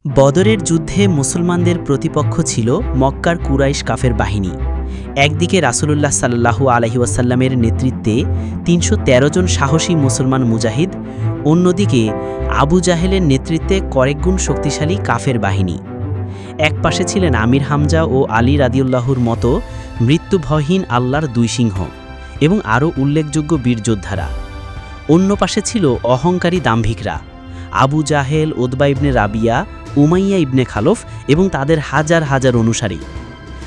বদরের যুদ্ধে মুসলমানদের প্রতিপক্ষ ছিল মক্কার কুরাইশ কাফের বাহিনী। একদিকে রাসূলুল্লাহ সাল্লাল্লাহু আলাইহি ওয়াসাল্লামের নেতৃত্বে ৩১৩ জন সাহসী মুসলমান মুজাহিদ, অন্যদিকে আবু জাহেলের নেতৃত্বে কয়েকগুণ শক্তিশালী কাফের বাহিনী। এক পাশে ছিলেন আমির হামজা ও আলী রাদিউল্লাহুর মতো মৃত্যুভয়হীন আল্লাহর দুই সিংহ এবং আরও উল্লেখযোগ্য বীরযোদ্ধারা। অন্য পাশে ছিল অহংকারী দাম্ভিকরা, আবু জাহেল, উতবা ইবনে রাবিয়া, উমাইয়া ইবনে খালফ এবং তাদের হাজার হাজার অনুসারী।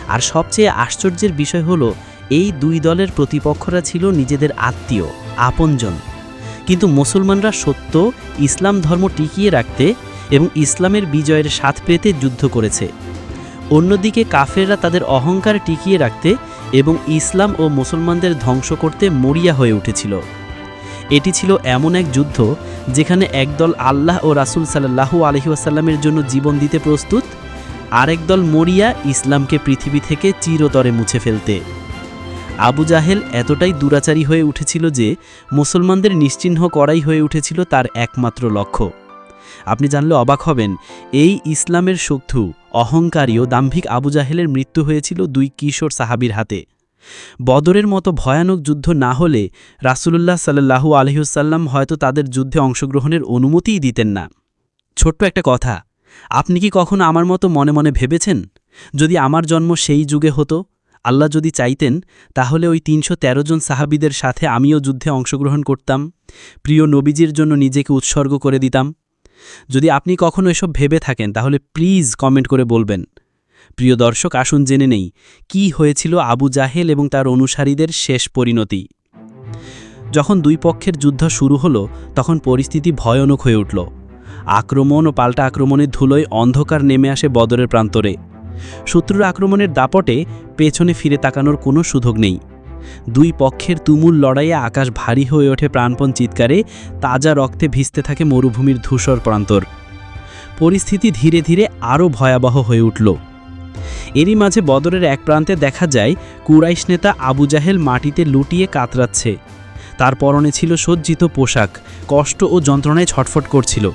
আর সবচেয়ে আশ্চর্যের বিষয় হলো, এই দুই দলের প্রতিপক্ষরা ছিল নিজেদের আত্মীয়, আপনজন। কিন্তু মুসলমানরা সত্য ইসলাম ধর্ম টিকিয়ে রাখতে এবং ইসলামের বিজয়ের স্বাদ পেতে যুদ্ধ করেছে। অন্যদিকে কাফেররা তাদের অহংকার টিকিয়ে রাখতে এবং ইসলাম ও মুসলমানদের ধ্বংস করতে মরিয়া হয়ে উঠেছিল। এটি ছিল এমন এক যুদ্ধ যেখানে একদল আল্লাহ ও রাসূল সাল্লাল্লাহু আলাইহি ওয়াসাল্লামের জন্য জীবন দিতে প্রস্তুত, আরেক দল মরিয়া ইসলামকে পৃথিবী থেকে চিরতরে মুছে ফেলতে। আবু জাহেল এতটাই দুরাচারী হয়ে উঠেছিল যে মুসলমানদের নিশ্চিহ্ন করাই হয়ে উঠেছিল তার একমাত্র লক্ষ্য। আপনি জানলে অবাক হবেন, এই ইসলামের শত্রু অহংকারী ও দাম্ভিক আবু জাহেলের মৃত্যু হয়েছিল দুই কিশোর সাহাবীর হাতে। বদরের মতো ভয়ানক যুদ্ধ না হলে রাসূলুল্লাহ সাল্লাল্লাহু আলাইহি ওয়াসাল্লাম হয়তো তাদের যুদ্ধে অংশগ্রহণের অনুমতিই দিতেন না। ছোট্ট একটা কথা, আপনি কি কখনো আমার মতো মনে মনে ভেবেছেন, যদি আমার জন্ম সেই যুগে হতো, আল্লাহ যদি চাইতেন, তাহলে ওই ৩১৩ জন সাহাবীদের সাথে আমিও যুদ্ধে অংশগ্রহণ করতাম, প্রিয় নবীজির জন্য নিজেকে উৎসর্গ করে দিতাম? যদি আপনি কখনো এসব ভেবে থাকেন তাহলে প্লিজ কমেন্ট করে বলবেন। প্রিয় দর্শক, আসুন জেনে নেই কি হয়েছিল আবু জাহেল এবং তার অনুসারীদের শেষ পরিণতি। যখন দুই পক্ষের যুদ্ধ শুরু হলো, তখন পরিস্থিতি ভয়ানক হয়ে উঠল। আক্রমণ ও পাল্টা আক্রমণের ধুলোয় অন্ধকার নেমে আসে বদরের প্রান্তরে। শত্রুর আক্রমণের দাপটে পেছনে ফিরে তাকানোর কোনো সুযোগ নেই। দুই পক্ষের তুমুল লড়াইয়ে আকাশ ভারী হয়ে ওঠে প্রাণপণ চিৎকারে, তাজা রক্তে ভিজতে থাকে মরুভূমির ধূসর প্রান্তর। পরিস্থিতি ধীরে ধীরে আরও ভয়াবহ হয়ে উঠল। এরই মাঝে বদরের এক প্রান্তে দেখা যায় কুরাইশ নেতা আবু জাহেল মাটিতে লুটিয়ে কাতরাচ্ছে। তার পরনে ছিল সজ্জিত পোশাক, কষ্ট ও যন্ত্রণায় ছটফট করছিল।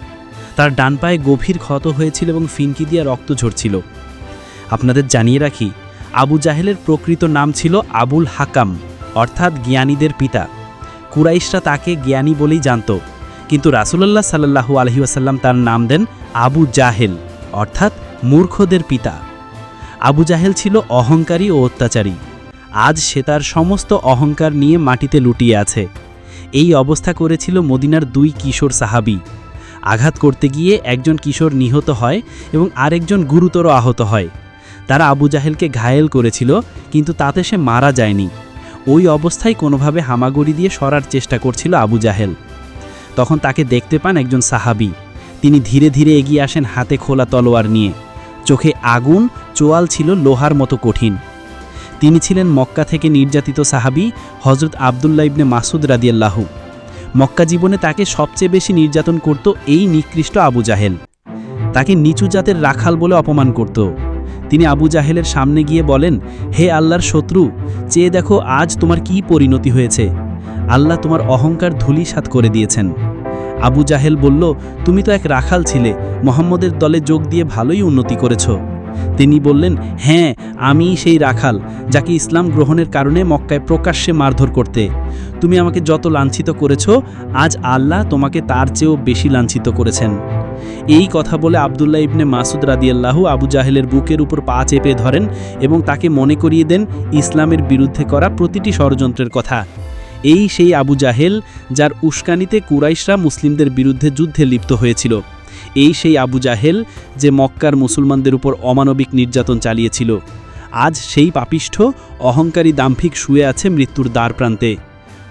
তার ডান পায়ে গভীর ক্ষত হয়েছিল এবং ফিনকি দিয়ে রক্ত ঝরছিল। আপনাদের জানিয়ে রাখি, আবু জাহেলের প্রকৃত নাম ছিল আবুল হাকাম, অর্থাৎ জ্ঞানীদের পিতা। কুরাইশরা তাকে জ্ঞানী বলেই জানত, কিন্তু রাসূলুল্লাহ সাল্লাল্লাহু আলাইহি ওয়াসাল্লাম তার নাম দেন আবু জাহেল, অর্থাৎ মূর্খদের পিতা। আবু জাহেল ছিল অহংকারী ও অত্যাচারী। আজ সে তার সমস্ত অহংকার নিয়ে মাটিতে লুটিয়ে আছে। এই অবস্থা করেছিল মদিনার দুই কিশোর সাহাবী। আঘাত করতে গিয়ে একজন কিশোর নিহত হয় এবং আরেকজন গুরুতর আহত হয়। তারা আবু জাহেলকে ঘায়েল করেছিল, কিন্তু তাতে সে মারা যায়নি। ওই অবস্থায় কোনোভাবে হামাগুড়ি দিয়ে সরার চেষ্টা করছিল আবু জাহেল। তখন তাকে দেখতে পান একজন সাহাবী। তিনি ধীরে ধীরে এগিয়ে আসেন হাতে খোলা তলোয়ার নিয়ে। চোখে আগুন, চোয়াল ছিল লোহার মতো কঠিন। তিনি ছিলেন মক্কা থেকে নির্যাতিত সাহাবী হযরত আব্দুল্লাহ ইবনে মাসউদ রাদিয়াল্লাহু। মক্কা জীবনে তাকে সবচেয়ে বেশি নির্যাতন করত এই নিকৃষ্ট আবু জাহেল। তাকে নিচু জাতের রাখাল বলে অপমান করত। তিনি আবু জাহেলের সামনে গিয়ে বলেন, হে আল্লাহর শত্রু, চেয়ে দেখো আজ তোমার কি পরিণতি হয়েছে। আল্লাহ তোমার অহংকার ধূলিসাৎ করে দিয়েছেন। আবু জাহেল বলল, তুমি তো এক রাখাল ছিলে, মুহাম্মদের দলে যোগ দিয়ে ভালোই উন্নতি করেছ। তিনি বললেন, হ্যাঁ, আমি সেই রাখাল যাকে ইসলাম গ্রহণের কারণে মক্কায় প্রকাশ্যে মারধর করতে। তুমি আমাকে যত লাঞ্ছিত করেছ, আজ আল্লাহ তোমাকে তার চেয়েও বেশি লাঞ্ছিত করেছেন। এই কথা বলে আব্দুল্লাহ ইবনে মাসউদ রাদিয়াল্লাহু আবু জাহেলের বুকের উপর পা চেপে ধরেন এবং তাকে মনে করিয়ে দেন ইসলামের বিরুদ্ধে করা প্রতিটি ষড়যন্ত্রের কথা। এই সেই আবু জাহেল যার উস্কানিতে কুরাইশরা মুসলিমদের বিরুদ্ধে যুদ্ধে লিপ্ত হয়েছিল। এই সেই আবু জাহেল যে মক্কার মুসলমানদের উপর অমানবিক নির্যাতন চালিয়েছিল। আজ সেই পাপিষ্ঠ অহংকারী দাম্ভিক শুয়ে আছে মৃত্যুর দ্বার প্রান্তে।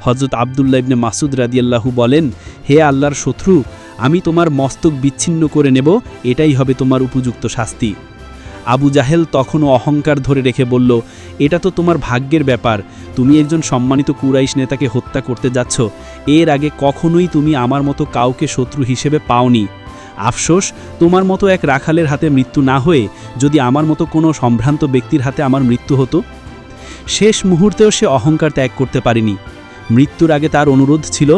হযরত আব্দুল্লাহ ইবনে মাসউদ রাদিয়াল্লাহু বলেন, হে আল্লাহর শত্রু, আমি তোমার মস্তক বিচ্ছিন্ন করে নেব, এটাই হবে তোমার উপযুক্ত শাস্তি। আবু জাহেল তখনও অহংকার ধরে রেখে বলল, এটা তো তোমার ভাগ্যের ব্যাপার। তুমি একজন সম্মানিত কুরাইশ নেতাকে হত্যা করতে যাচ্ছ। এর আগে কখনোই তুমি আমার মতো কাউকে শত্রু হিসেবে পাওনি। আফসোস, তোমার মতো এক রাখালের হাতে মৃত্যু না হয়ে যদি আমার মতো কোনো সম্ভ্রান্ত ব্যক্তির হাতে আমার মৃত্যু হতো। শেষ মুহূর্তেও সে অহংকার ত্যাগ করতে পারেনি। মৃত্যুর আগে তার অনুরোধ ছিল,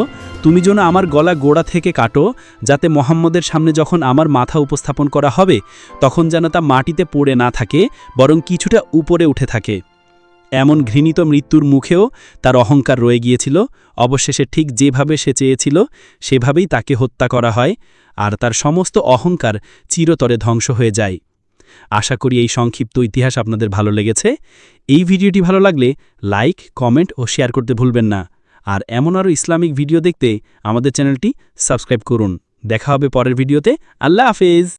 তুমি যেন আমার গলা গোড়া থেকে কাটো, যাতে মোহাম্মদের সামনে যখন আমার মাথা উপস্থাপন করা হবে তখন যেন তা মাটিতে পড়ে না থাকে, বরং কিছুটা উপরে উঠে থাকে। এমন ঘৃণিত মৃত্যুর মুখেও তার অহংকার রয়ে গিয়েছিল। অবশেষে ঠিক যেভাবে সে চেয়েছিল সেভাবেই তাকে হত্যা করা হয়, আর তার সমস্ত অহংকার চিরতরে ধ্বংস হয়ে যায়। আশা করি এই সংক্ষিপ্ত ইতিহাস আপনাদের ভালো লেগেছে। এই ভিডিওটি ভালো লাগলে লাইক, কমেন্ট ও শেয়ার করতে ভুলবেন না। আর এমন আরও ইসলামিক ভিডিও দেখতে আমাদের চ্যানেলটি সাবস্ক্রাইব করুন। দেখা হবে পরের ভিডিওতে। আল্লাহ হাফেজ।